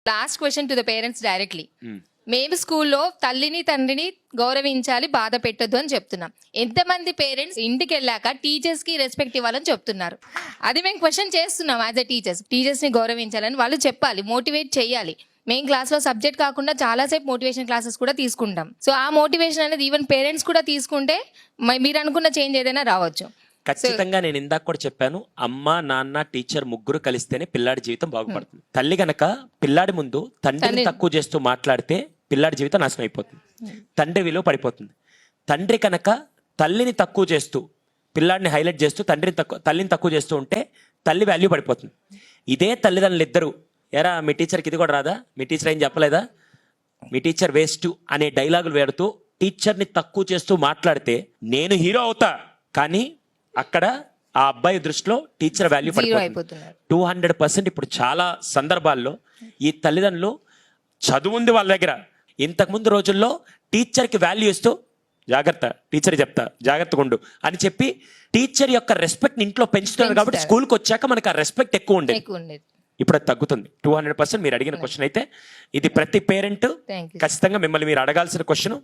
Last question to the parents directly. మేము స్కూల్లో తల్లిని తండ్రిని గౌరవించాలి, బాధ పెట్టొద్దు అని చెప్తున్నాం. ఎంతమంది పేరెంట్స్ ఇంటికి వెళ్ళాక టీచర్స్ కి రెస్పెక్ట్ ఇవ్వాలని చెప్తున్నారు? అది మేము క్వశ్చన్ చేస్తున్నాం. యాజ్ ఎ టీచర్స్ ని గౌరవించాలని వాళ్ళు చెప్పాలి, మోటివేట్ చేయాలి. మెయిన్ క్లాస్ లో సబ్జెక్ట్ కాకుండా చాలాసేపు మోటివేషన్ క్లాసెస్ కూడా తీసుకుంటాం. సో ఆ మోటివేషన్ అనేది ఈవెన్ పేరెంట్స్ కూడా తీసుకుంటే మీరు అనుకున్న చేంజ్ ఏదైనా రావచ్చు. ఖచ్చితంగా నేను ఇందాక కూడా చెప్పాను, అమ్మ నాన్న టీచర్ ముగ్గురు కలిస్తేనే పిల్లాడి జీవితం బాగుపడుతుంది. తల్లి గనక పిల్లాడి ముందు తండ్రిని తక్కువ చేస్తూ మాట్లాడితే పిల్లాడి జీవితం నాశనం అయిపోతుంది, తండ్రి విలువ పడిపోతుంది. తండ్రి కనుక తల్లిని తక్కువ చేస్తూ పిల్లాడిని హైలైట్ చేస్తూ తల్లిని తక్కువ చేస్తూ ఉంటే తల్లి వాల్యూ పడిపోతుంది. ఇదే తల్లిదండ్రులు ఇద్దరు, ఎరా మీ టీచర్కి ఇది కూడా రాదా, మీ టీచర్ ఏం చెప్పలేదా, మీ టీచర్ వేస్ట్ అనే డైలాగులు వేడుతూ టీచర్ని తక్కువ చేస్తూ మాట్లాడితే నేను హీరో అవుతా, కానీ అక్కడ ఆ అబ్బాయి దృష్టిలో టీచర్ వాల్యూ పడిపోతుంది. 200% ఇప్పుడు చాలా సందర్భాల్లో ఈ తల్లిదండ్రులు చదువుంది వాళ్ళ దగ్గర, ఇంతకుముందు రోజుల్లో టీచర్కి వాల్యూ ఇస్తూ జాగ్రత్త టీచర్ చెప్తా జాగ్రత్తగా ఉండు అని చెప్పి టీచర్ యొక్క రెస్పెక్ట్ ఇంట్లో పెంచుతున్నారు. కాబట్టి స్కూల్కి వచ్చాక మనకు ఆ రెస్పెక్ట్ ఎక్కువ ఉండేది, ఇప్పుడు అది తగ్గుతుంది. 200% మీరు అడిగిన క్వశ్చన్ అయితే ఇది ప్రతి పేరెంట్ ఖచ్చితంగా మిమ్మల్ని మీరు అడగాల్సిన క్వశ్చన్.